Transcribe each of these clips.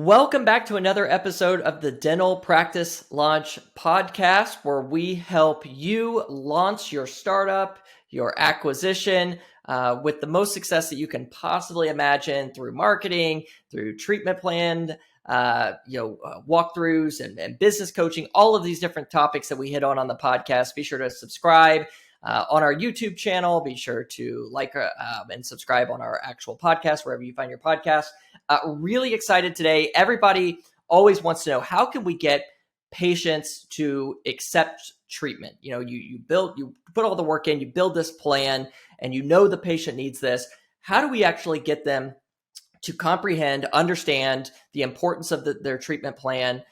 Welcome back to another episode of the Dental Practice Launch Podcast, where we help you launch your startup, your acquisition, with the most success that you can possibly imagine through marketing, through treatment plan, walkthroughs and business coaching, all of these different topics that we hit on the podcast. Be sure to subscribe on our YouTube channel. Be sure to like and subscribe on our actual podcast, wherever you find your podcast. Really excited today. Everybody always wants to know, how can we get patients to accept treatment? You know, you put all the work in, you build this plan, and you know the patient needs this. How do we actually get them to comprehend, understand the importance of their treatment plan,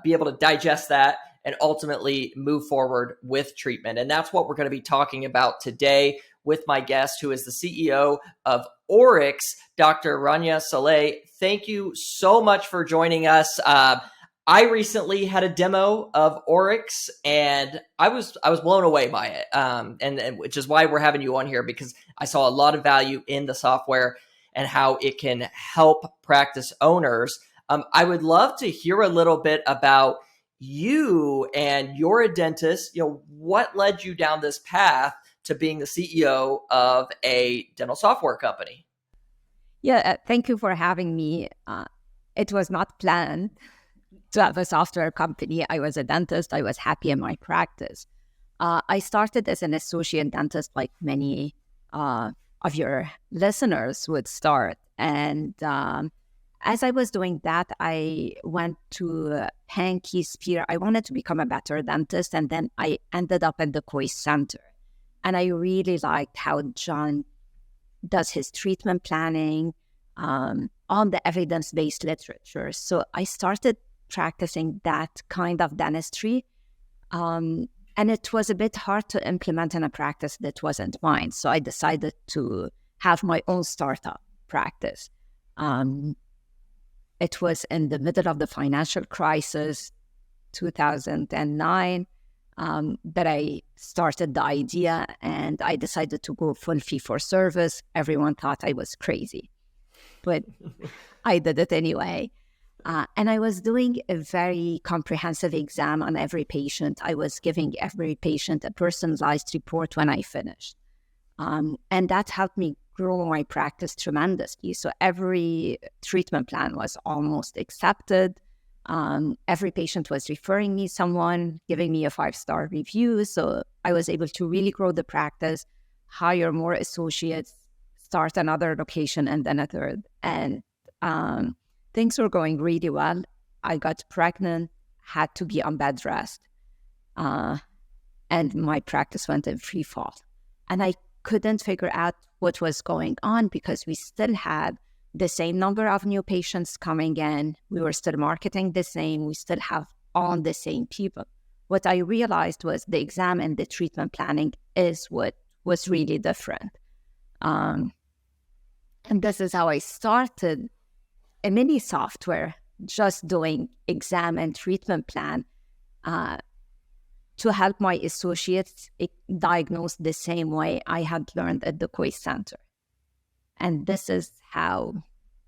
be able to digest that, and ultimately move forward with treatment? And that's what we're going to be talking about today with my guest, who is the CEO of Oryx, Dr. Rania Saleh. Thank you so much for joining us. I recently had a demo of Oryx, and I was blown away by it, and which is why we're having you on here, because I saw a lot of value in the software and how it can help practice owners. I would love to hear a little bit about you, and you're a dentist. You know, what led you down this path to being the CEO of a dental software company? Yeah, thank you for having me. It was not planned to have a software company. I was a dentist. I was happy in my practice. I started as an associate dentist, like many of your listeners would start. And as I was doing that, I went to Pankey Spear. I wanted to become a better dentist, and then I ended up at the Koi Center. And I really liked how John does his treatment planning on the evidence-based literature. So I started practicing that kind of dentistry. And it was a bit hard to implement in a practice that wasn't mine. So I decided to have my own startup practice. It was in the middle of the financial crisis, 2009. That I started the idea, and I decided to go full fee for service. Everyone thought I was crazy, but I did it anyway. And I was doing a very comprehensive exam on every patient. I was giving every patient a personalized report when I finished. And that helped me grow my practice tremendously. So every treatment plan was almost accepted. Every patient was referring me someone, giving me a 5-star review. So I was able to really grow the practice, hire more associates, start another location, and then a third. And things were going really well. I got pregnant, had to be on bed rest. And my practice went in free fall. And I couldn't figure out what was going on, because we still had the same number of new patients coming in. We were still marketing the same. We still have all the same people. What I realized was the exam and the treatment planning is what was really different. And this is how I started a mini software, just doing exam and treatment plan to help my associates diagnose the same way I had learned at the Koi Center. And this is how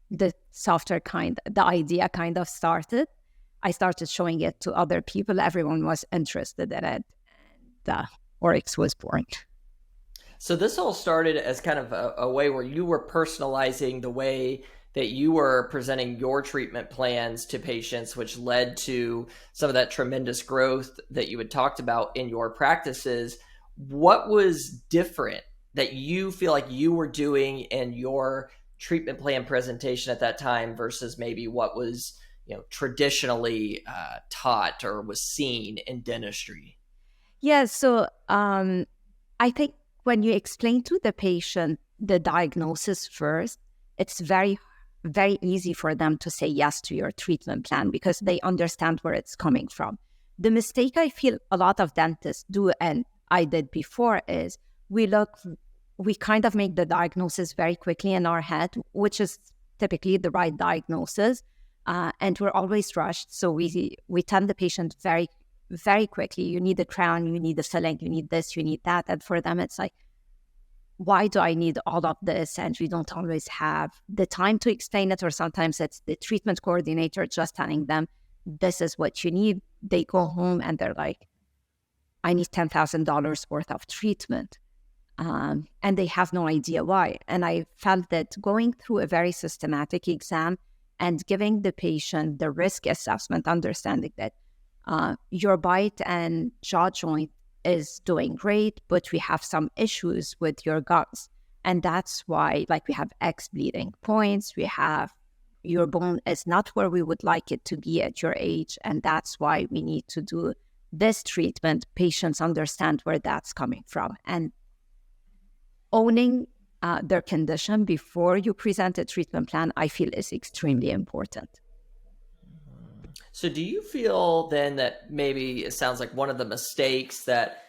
the software the idea kind of started. I started showing it to other people. Everyone was interested in it. And Oryx was born. So this all started as kind of a way where you were personalizing the way that you were presenting your treatment plans to patients, which led to some of that tremendous growth that you had talked about in your practices. What was different that you feel like you were doing in your treatment plan presentation at that time versus maybe what was, traditionally taught or was seen in dentistry? Yeah, so I think when you explain to the patient the diagnosis first, it's very, very easy for them to say yes to your treatment plan because they understand where it's coming from. The mistake I feel a lot of dentists do, and I did before, is we kind of make the diagnosis very quickly in our head, which is typically the right diagnosis, and we're always rushed. So we tell the patient very, very quickly, you need a crown, you need a filling, you need this, you need that. And for them, it's like, why do I need all of this? And we don't always have the time to explain it, or sometimes it's the treatment coordinator just telling them, this is what you need. They go home and they're like, I need $10,000 worth of treatment. And they have no idea why. And I felt that going through a very systematic exam and giving the patient the risk assessment, understanding that your bite and jaw joint is doing great, but we have some issues with your gums. And that's why, like, we have X bleeding points, we have your bone is not where we would like it to be at your age, and that's why we need to do this treatment. Patients understand where that's coming from. And owning their condition before you present a treatment plan, I feel, is extremely important. So do you feel then that maybe it sounds like one of the mistakes that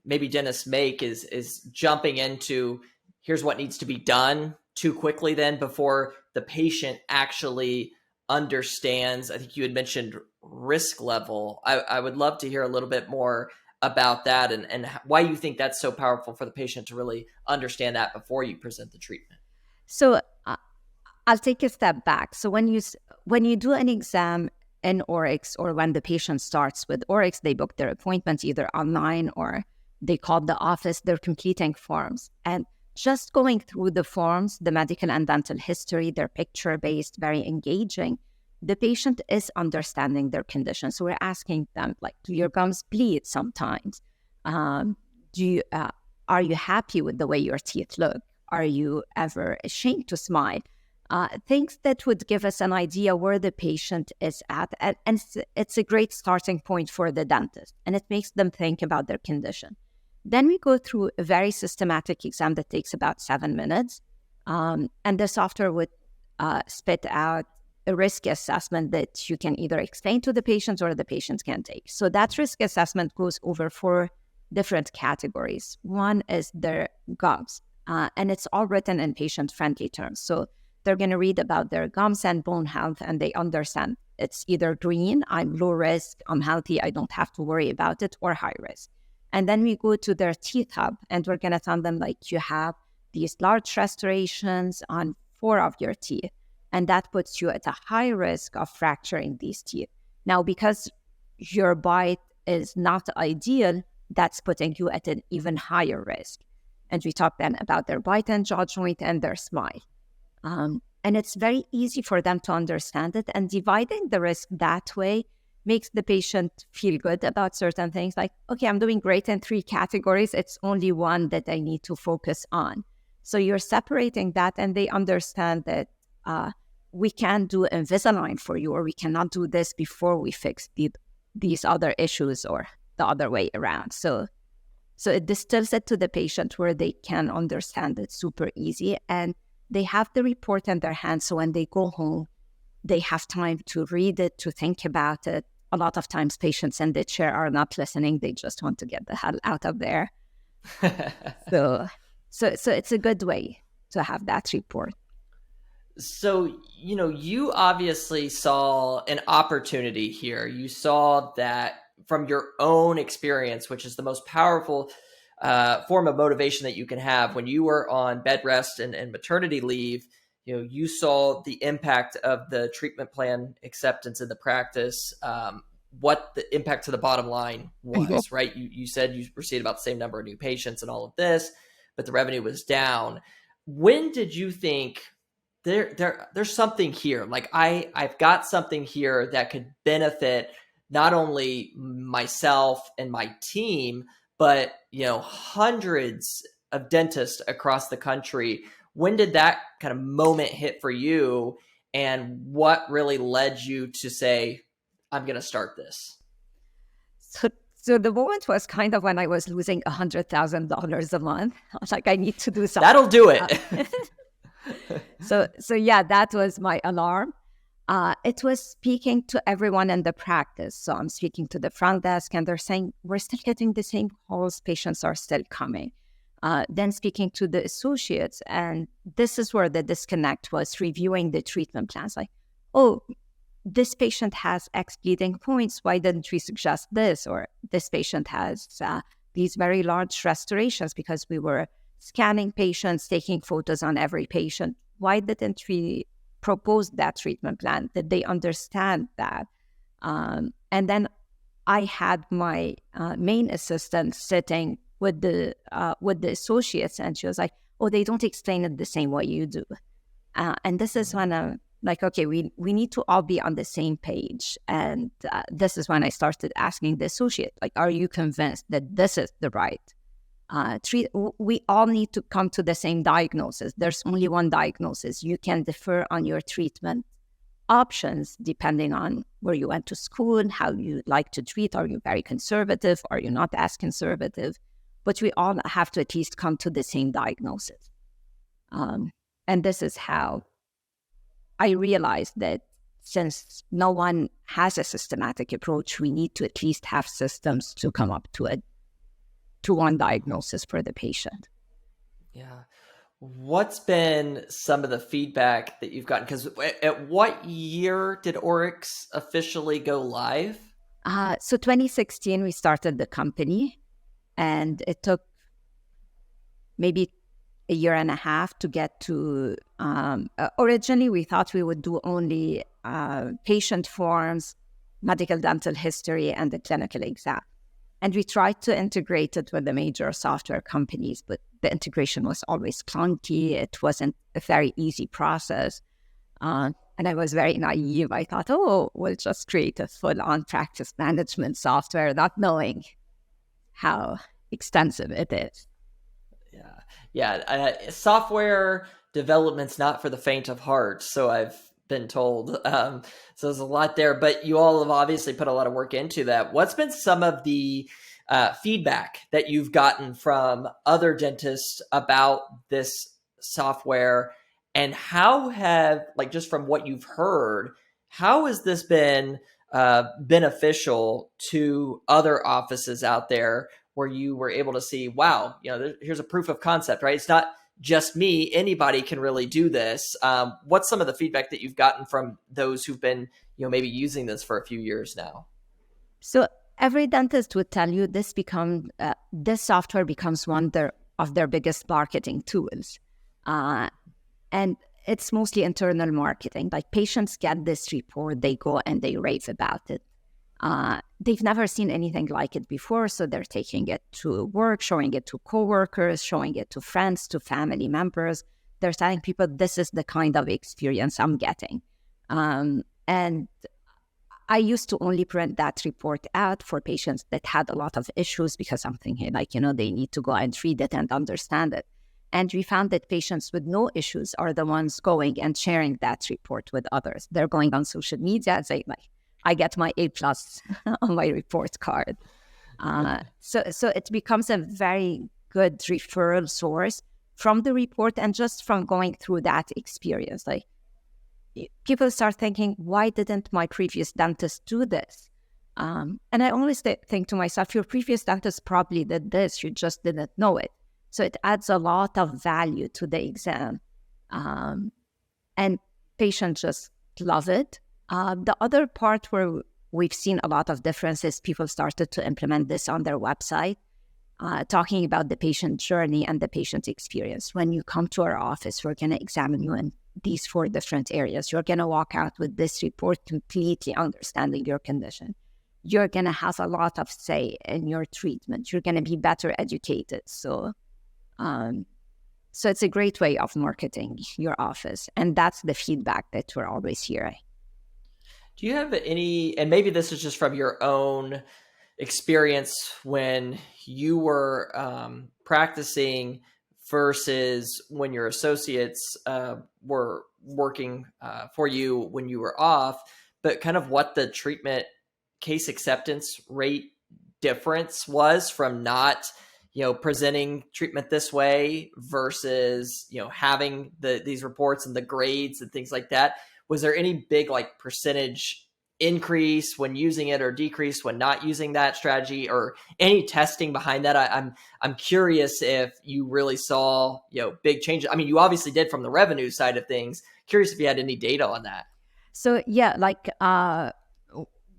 maybe dentists make is jumping into here's what needs to be done too quickly then before the patient actually understands? I think you had mentioned risk level. I would love to hear a little bit more about that and why you think that's so powerful for the patient to really understand that before you present the treatment. So I'll take a step back. So when you do an exam in Oryx, or when the patient starts with Oryx, they book their appointment either online or they call the office, they're completing forms. And just going through the forms, the medical and dental history, they're picture-based, very engaging. The patient is understanding their condition. So we're asking them, like, do your gums bleed sometimes? Are you happy with the way your teeth look? Are you ever ashamed to smile? Things that would give us an idea where the patient is at. And it's a great starting point for the dentist. And it makes them think about their condition. Then we go through a very systematic exam that takes about 7 minutes. And the software would spit out a risk assessment that you can either explain to the patient or the patient can take. So that risk assessment goes over 4 different categories. One is their gums, and it's all written in patient-friendly terms. So they're going to read about their gums and bone health, and they understand it's either green, I'm low risk, I'm healthy, I don't have to worry about it, or high risk. And then we go to their teeth hub, and we're going to tell them, like, you have these large restorations on 4 of your teeth, and that puts you at a high risk of fracturing these teeth. Now, because your bite is not ideal, that's putting you at an even higher risk. And we talk then about their bite and jaw joint and their smile. And it's very easy for them to understand it. And dividing the risk that way makes the patient feel good about certain things. Like, okay, I'm doing great in 3 categories. It's only one that I need to focus on. So you're separating that, and they understand that we can do Invisalign for you, or we cannot do this before we fix these other issues, or the other way around. So it distills it to the patient where they can understand it super easy, and they have the report in their hands. So when they go home, they have time to read it, to think about it. A lot of times patients in the chair are not listening. They just want to get the hell out of there. So it's a good way to have that report. So, you obviously saw an opportunity here. You saw that from your own experience, which is the most powerful form of motivation that you can have. When you were on bed rest and maternity leave, you saw the impact of the treatment plan acceptance in the practice, what the impact to the bottom line was, right? You said you received about the same number of new patients and all of this, but the revenue was down. When did you think there's something here? Like, I've got something here that could benefit not only myself and my team, but hundreds of dentists across the country. When did that kind of moment hit for you, and what really led you to say, I'm going to start this? So the moment was kind of when I was losing $100,000 a month. I was like, I need to do something. That'll do it. So yeah, that was my alarm. It was speaking to everyone in the practice. So I'm speaking to the front desk, and they're saying, we're still getting the same calls. Patients are still coming. Then speaking to the associates, and this is where the disconnect was, reviewing the treatment plans. Like, oh, this patient has X bleeding points. Why didn't we suggest this? Or this patient has these very large restorations, because we were scanning patients, taking photos on every patient. Why didn't we propose that treatment plan? Did they understand that? And then I had my main assistant sitting with the associates, and she was like, "Oh, they don't explain it the same way you do." And this is when I'm like, okay, we need to all be on the same page. And this is when I started asking the associate, like, are you convinced that this is the right treat? We all need to come to the same diagnosis. There's only one diagnosis. You can differ on your treatment options depending on where you went to school and how you like to treat. Are you very conservative? Are you not as conservative? But we all have to at least come to the same diagnosis. And this is how I realized that since no one has a systematic approach, we need to at least have systems to come up to one diagnosis for the patient. Yeah. What's been some of the feedback that you've gotten? Because at what year did Oryx officially go live? So 2016, we started the company, and it took maybe a year and a half to get to, originally we thought we would do only patient forms, medical dental history, and the clinical exam. And we tried to integrate it with the major software companies, but the integration was always clunky. It wasn't a very easy process. And I was very naive. I thought, oh, we'll just create a full-on practice management software, not knowing how extensive it is. Yeah. Software development's not for the faint of heart, so I've been told. So there's a lot there, but you all have obviously put a lot of work into that. What's been some of the feedback that you've gotten from other dentists about this software, and how have, like, just from what you've heard, how has this been beneficial to other offices out there where you were able to see, wow, here's a proof of concept, right? It's not just me, anybody can really do this. What's some of the feedback that you've gotten from those who've been, maybe using this for a few years now? So every dentist would tell you this software becomes one of their biggest marketing tools. And it's mostly internal marketing. Like, patients get this report, they go and they rave about it. They've never seen anything like it before, so they're taking it to work, showing it to coworkers, showing it to friends, to family members. They're telling people, this is the kind of experience I'm getting. And I used to only print that report out for patients that had a lot of issues, because I'm thinking, they need to go and read it and understand it. And we found that patients with no issues are the ones going and sharing that report with others. They're going on social media and saying, I get my A+ on my report card. So it becomes a very good referral source from the report and just from going through that experience. Like, people start thinking, why didn't my previous dentist do this? And I always think to myself, your previous dentist probably did this, you just didn't know it. So it adds a lot of value to the exam. And patients just love it. The other part where we've seen a lot of differences, people started to implement this on their website, talking about the patient journey and the patient experience. When you come to our office, we're going to examine you in these 4 different areas. You're going to walk out with this report completely understanding your condition. You're going to have a lot of say in your treatment. You're going to be better educated. So it's a great way of marketing your office. And that's the feedback that we're always hearing. Do you have any, and maybe this is just from your own experience when you were practicing versus when your associates were working for you when you were off, but kind of what the treatment case acceptance rate difference was from not, presenting treatment this way versus, having these reports and the grades and things like that? Was there any big percentage increase when using it or decrease when not using that strategy, or any testing behind that? I'm curious if you really saw, big changes. I mean, you obviously did from the revenue side of things. Curious if you had any data on that. So yeah,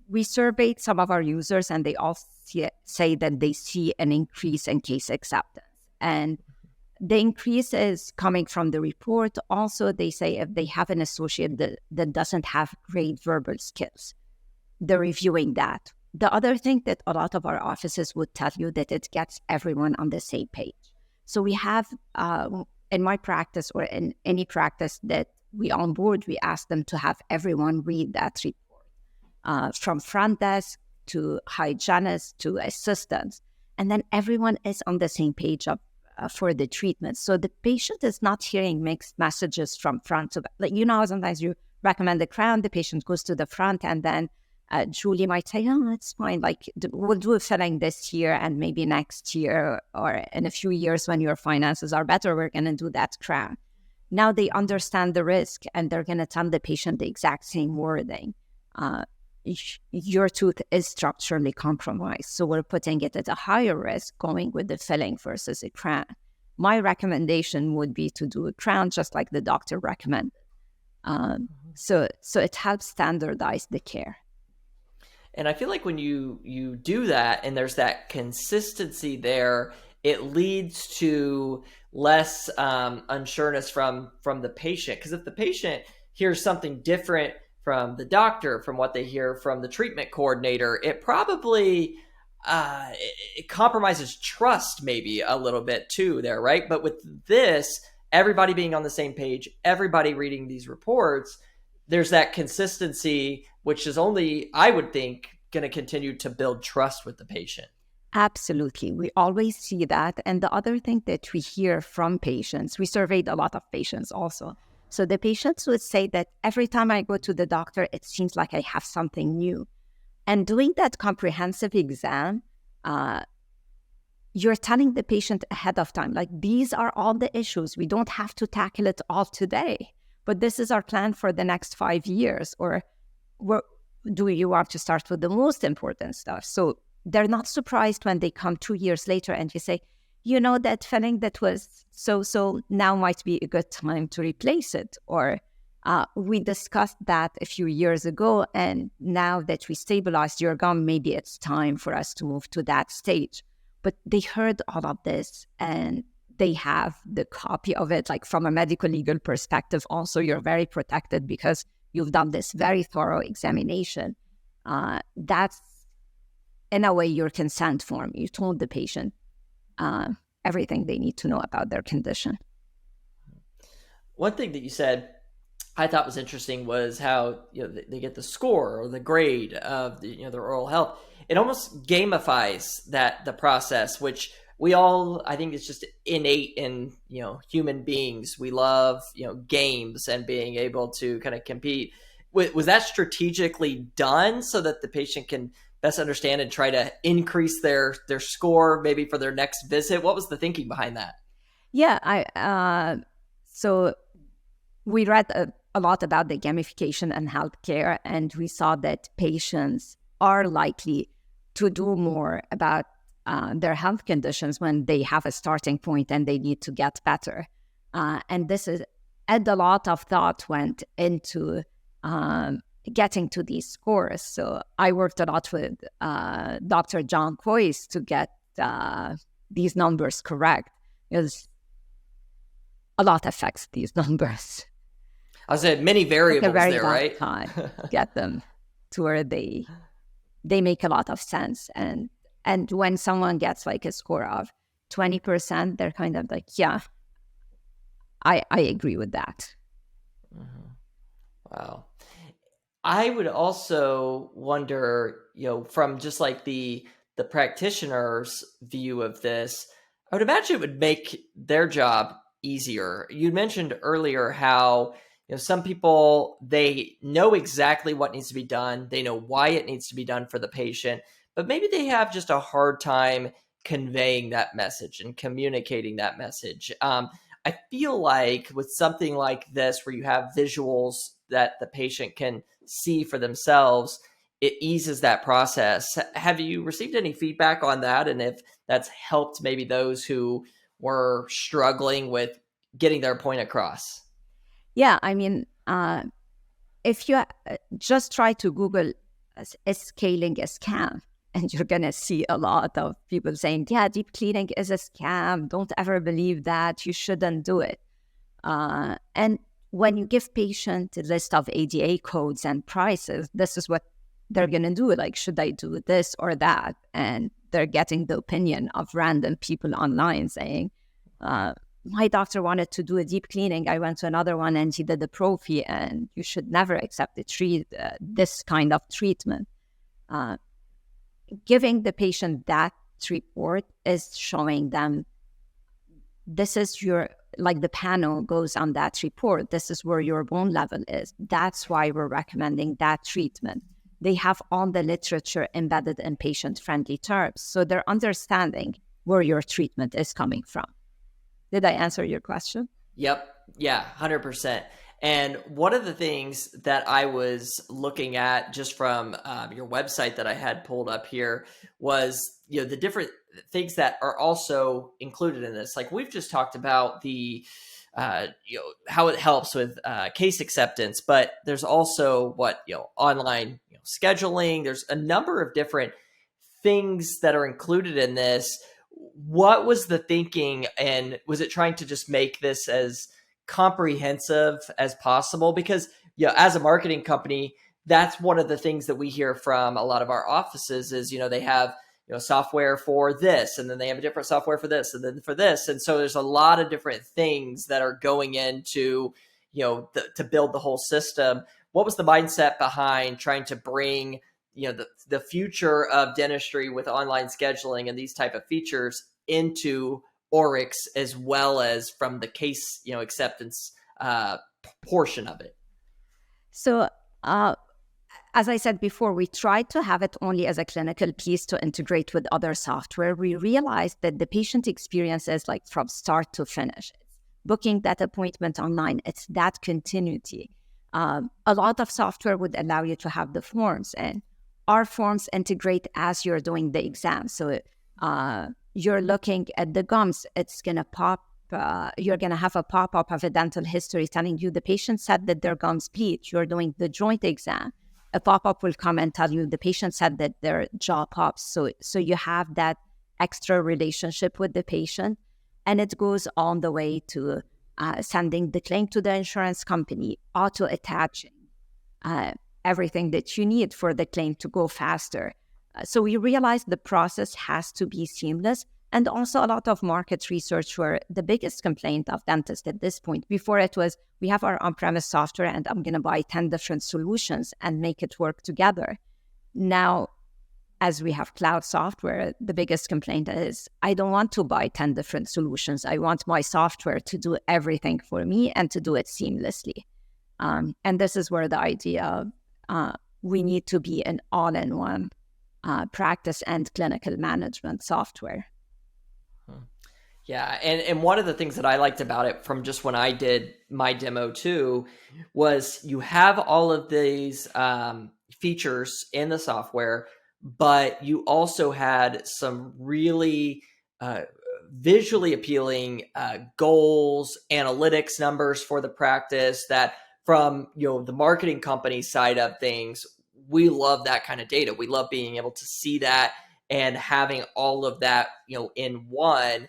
we surveyed some of our users, and they all say that they see an increase in case acceptance. And the increase is coming from the report. Also, they say if they have an associate that doesn't have great verbal skills, they're reviewing that. The other thing that a lot of our offices would tell you that it gets everyone on the same page. So we have, in my practice or in any practice that we onboard, we ask them to have everyone read that report, from front desk to hygienists to assistants. And then everyone is on the same page for the treatment. So the patient is not hearing mixed messages from front to back. Like, sometimes you recommend the crown, the patient goes to the front, and then Julie might say, oh, it's fine. Like, we'll do a filling this year, and maybe next year or in a few years when your finances are better, we're going to do that crown. Now they understand the risk, and they're going to tell the patient the exact same wording. Your tooth is structurally compromised, so we're putting it at a higher risk going with the filling versus a crown. My recommendation would be to do a crown just like the doctor recommended. So it helps standardize the care. And I feel like when you do that and there's that consistency there, it leads to less unsureness from the patient. Because if the patient hears something different from the doctor, from what they hear from the treatment coordinator, it probably it compromises trust maybe a little bit too there, right? But with this, everybody being on the same page, everybody reading these reports, there's that consistency, which is only, I would think, going to continue to build trust with the patient. Absolutely. We always see that. And the other thing that we hear from patients, we surveyed a lot of patients also. So the patients would say that every time I go to the doctor, it seems like I have something new. And doing that comprehensive exam, you're telling the patient ahead of time, like, these are all the issues. We don't have to tackle it all today, but this is our plan for the next 5 years. Or do you want to start with the most important stuff? So they're not surprised when they come 2 years later and you say, that filling that was so now might be a good time to replace it. Or we discussed that a few years ago, and now that we stabilized your gum, maybe it's time for us to move to that stage. But they heard all of this, and they have the copy of it. Like, from a medical legal perspective, also, you're very protected because you've done this very thorough examination. That's, in a way, your consent form. You told the patient everything they need to know about their condition. One thing that you said I thought was interesting was how they get the score or the grade of their oral health. It almost gamifies the process, which we all, I think, is just innate in human beings. We love games and being able to kind of compete. Was that strategically done so that the patient can best understand and try to increase their score maybe for their next visit? What was the thinking behind that? Yeah, so we read a lot about the gamification and healthcare, and we saw that patients are likely to do more about their health conditions when they have a starting point and they need to get better. And a lot of thought went into getting to these scores. So I worked a lot with Dr. John Coyce to get these numbers correct, because a lot affects these numbers. I said many variables there, right? Time get them to where they make a lot of sense. And when someone gets like a score of 20%, they're kind of like, yeah, I agree with that. Mm-hmm. Wow. I would also wonder, from just like the practitioner's view of this, I would imagine it would make their job easier. You mentioned earlier how some people, they know exactly what needs to be done. They know why it needs to be done for the patient, but maybe they have just a hard time conveying that message and communicating that message. I feel like with something like this, where you have visuals that the patient can see for themselves, it eases that process. Have you received any feedback on that? And if that's helped maybe those who were struggling with getting their point across? Yeah, I mean, if you just try to Google scaling a scam, And you're going to see a lot of people saying, yeah, deep cleaning is a scam. Don't ever believe that. You shouldn't do it. And when you give patient a list of ADA codes and prices, this is what they're going to do. Like, should I do this or that? And they're getting the opinion of random people online saying, my doctor wanted to do a deep cleaning. I went to another one and he did the prophy, and you should never accept this kind of treatment. Giving the patient that report is showing them, this is like the panel goes on that report. This is where your bone level is. That's why we're recommending that treatment. They have all the literature embedded in patient-friendly terms. So they're understanding where your treatment is coming from. Did I answer your question? Yep. Yeah, 100%. And one of the things that I was looking at just from your website that I had pulled up here was, the different things that are also included in this. Like we've just talked about the, how it helps with case acceptance, but there's also online scheduling. There's a number of different things that are included in this. What was the thinking, and was it trying to just make this as comprehensive as possible? Because as a marketing company, that's one of the things that we hear from a lot of our offices is they have software for this, and then they have a different software for this, and then for this, and so there's a lot of different things that are going into to build the whole system. What was the mindset behind trying to bring the future of dentistry with online scheduling and these type of features into Oryx, as well as from the case, acceptance portion of it? So, as I said before, we tried to have it only as a clinical piece to integrate with other software. We realized that the patient experience is like from start to finish. Booking that appointment online, it's that continuity. A lot of software would allow you to have the forms, and our forms integrate as you're doing the exam. So you're looking at the gums, it's going to pop. You're going to have a pop-up of a dental history telling you the patient said that their gums bleed. You're doing the joint exam. A pop-up will come and tell you the patient said that their jaw pops. So you have that extra relationship with the patient. And it goes on the way to sending the claim to the insurance company, auto-attaching everything that you need for the claim to go faster. So we realized the process has to be seamless. And also a lot of market research where the biggest complaint of dentists at this point, before it was, we have our on-premise software and I'm going to buy 10 different solutions and make it work together. Now, as we have cloud software, the biggest complaint is, I don't want to buy 10 different solutions. I want my software to do everything for me and to do it seamlessly. And this is where the idea of we need to be an all-in-one practice and clinical management software. Yeah. And one of the things that I liked about it from just when I did my demo too, was you have all of these features in the software, but you also had some really visually appealing goals, analytics numbers for the practice that from, the marketing company side of things, we love that kind of data. We love being able to see that and having all of that, in one.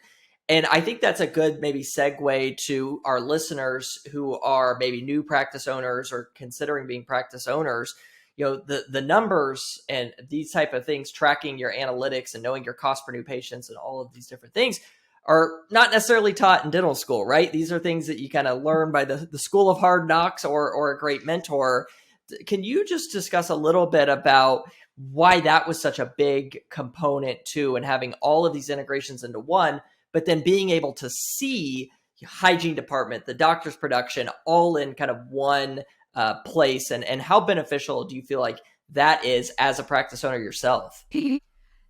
And I think that's a good maybe segue to our listeners who are maybe new practice owners or considering being practice owners. The numbers and these type of things, tracking your analytics and knowing your cost per new patients and all of these different things are not necessarily taught in dental school, right? These are things that you kind of learn by the school of hard knocks or a great mentor. Can you just discuss a little bit about why that was such a big component too, and having all of these integrations into one, but then being able to see hygiene department, the doctor's production, all in kind of one place, and how beneficial do you feel like that is as a practice owner yourself?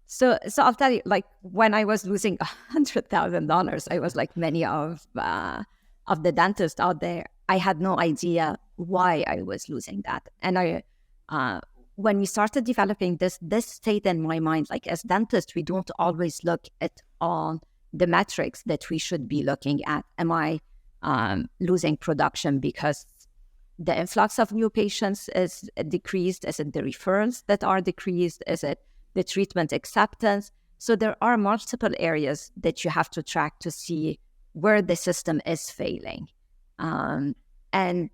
So I'll tell you, like when I was losing $100,000, I was like many of the dentists out there. I had no idea why I was losing that, and when we started developing this stayed in my mind. Like as dentists, we don't always look at all the metrics that we should be looking at. Am I losing production because the influx of new patients is decreased? Is it the referrals that are decreased? Is it the treatment acceptance. So there are multiple areas that you have to track to see where the system is failing. And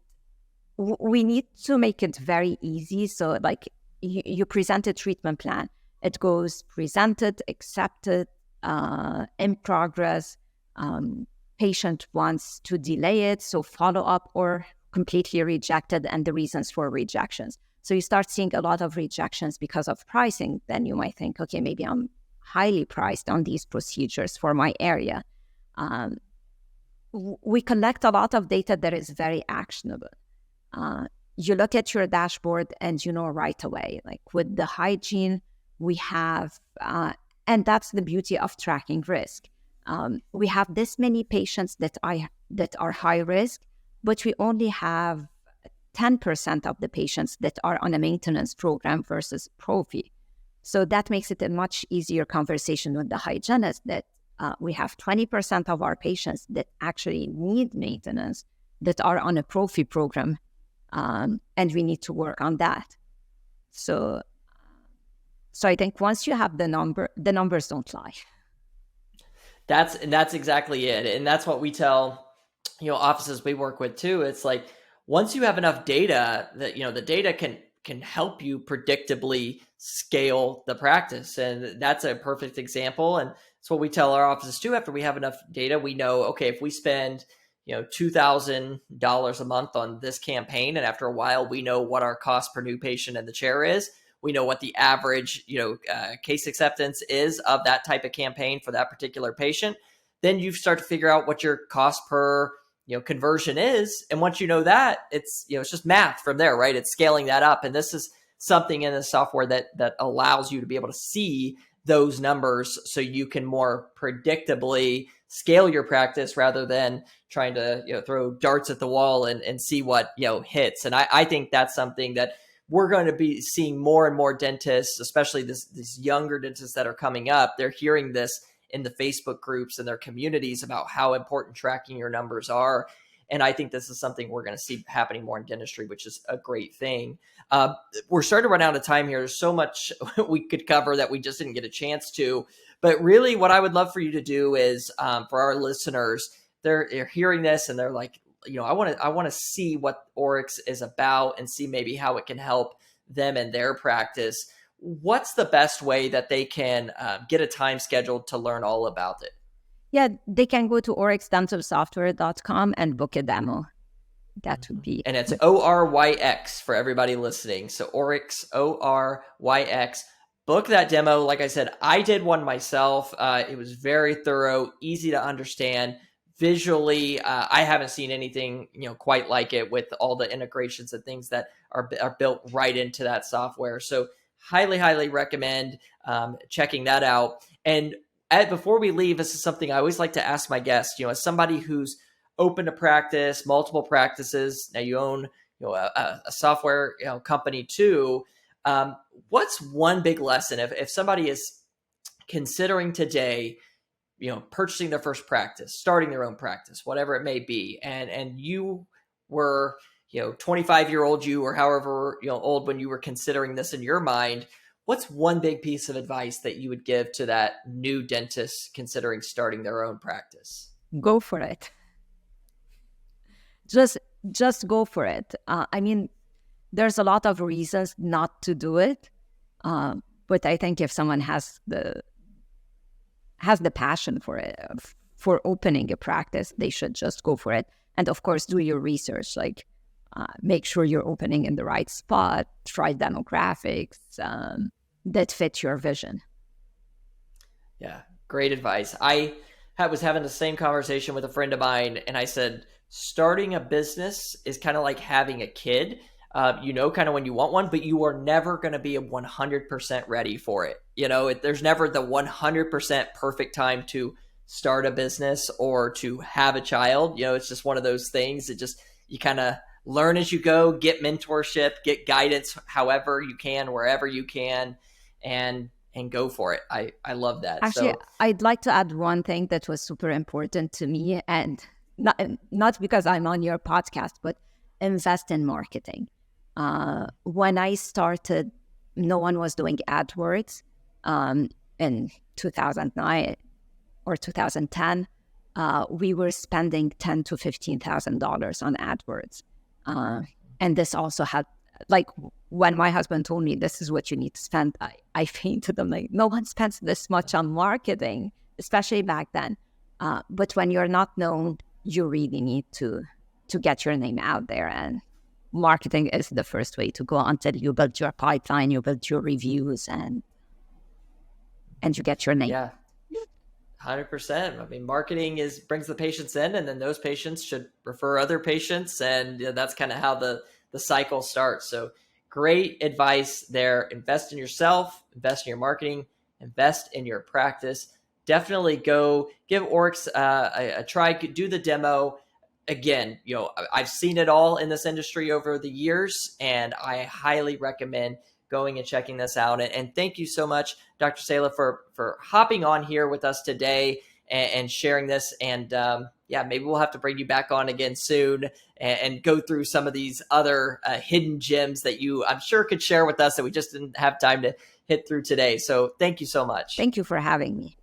we need to make it very easy. So like you present a treatment plan. It goes presented, accepted, in progress. Patient wants to delay it, so follow up, or completely rejected, and the reasons for rejections. So you start seeing a lot of rejections because of pricing. Then you might think, okay, maybe I'm highly priced on these procedures for my area. We collect a lot of data that is very actionable. You look at your dashboard and you know right away, like with the hygiene we have, and that's the beauty of tracking risk. We have this many patients that are high risk, but we only have 10% of the patients that are on a maintenance program versus prophy. So that makes it a much easier conversation with the hygienist that we have 20% of our patients that actually need maintenance that are on a prophy program, and we need to work on that. So I think once you have the numbers don't lie. That's exactly it. And that's what we tell, offices we work with too. It's like, once you have enough data that, the data can help you predictably scale the practice. And that's a perfect example. And it's what we tell our offices too. After we have enough data, we know, okay, if we spend, $2,000 a month on this campaign, and after a while, we know what our cost per new patient in the chair is. We know what the average, case acceptance is of that type of campaign for that particular patient. Then you start to figure out what your cost per, conversion is. And once you know that, it's just math from there, right? It's scaling that up. And this is something in the software that allows you to be able to see those numbers so you can more predictably scale your practice rather than trying to, throw darts at the wall and see what, hits. And I think that's something that we're going to be seeing more and more dentists, especially these younger dentists that are coming up. They're hearing this in the Facebook groups and their communities about how important tracking your numbers are. And I think this is something we're going to see happening more in dentistry, which is a great thing. We're starting to run out of time here. There's so much we could cover that we just didn't get a chance to. But really what I would love for you to do is, for our listeners, they're hearing this and they're like, I want to see what Oryx is about and see maybe how it can help them in their practice. What's the best way that they can get a time scheduled to learn all about it? Yeah, they can go to oryxdentalsoftware.com and book a demo. That would be... And it's ORYX for everybody listening. So Oryx, ORYX. Book that demo. Like I said, I did one myself. It was very thorough, easy to understand. Visually, I haven't seen anything quite like it with all the integrations and things that are built right into that software. So highly recommend checking that out. And before we leave, this is something I always like to ask my guests. As somebody who's open to practice, multiple practices, now you own a software company too. What's one big lesson if somebody is considering today, purchasing their first practice, starting their own practice, whatever it may be, and you were 25-year-old you, or however old when you were considering this in your mind, what's one big piece of advice that you would give to that new dentist considering starting their own practice? Go for it. Just go for it. There's a lot of reasons not to do it, but I think if someone has the passion for it, for opening a practice, they should just go for it. And of course, do your research. Like, make sure you're opening in the right spot. Try demographics that fit your vision. Yeah, great advice. I was having the same conversation with a friend of mine, and I said, starting a business is kind of like having a kid. Kind of when you want one, but you are never going to be 100% ready for it. There's never the 100% perfect time to start a business or to have a child. It's just one of those things that you kind of learn as you go, get mentorship, get guidance, however you can, wherever you can, and go for it. I love that. Actually, I'd like to add one thing that was super important to me, and not because I'm on your podcast, but invest in marketing. When I started, no one was doing AdWords. in 2009 or 2010, we were spending $10,000 to $15,000 on AdWords. And this also had, like, when my husband told me this is what you need to spend, I fainted. I'm like, no one spends this much on marketing, especially back then. But when you're not known, you really need to get your name out there. And marketing is the first way to go until you build your pipeline, you build your reviews, and you get your name. Yeah. 100%. I mean, marketing brings the patients in, and then those patients should refer other patients. And that's kind of how the cycle starts. So great advice there. Invest in yourself, invest in your marketing, invest in your practice. Definitely go give Oryx a try, do the demo. Again, I've seen it all in this industry over the years, and I highly recommend going and checking this out. And thank you so much, Dr. Saleh, for hopping on here with us today and sharing this. And maybe we'll have to bring you back on again soon and go through some of these other hidden gems that you, I'm sure, could share with us that we just didn't have time to hit through today. So thank you so much. Thank you for having me.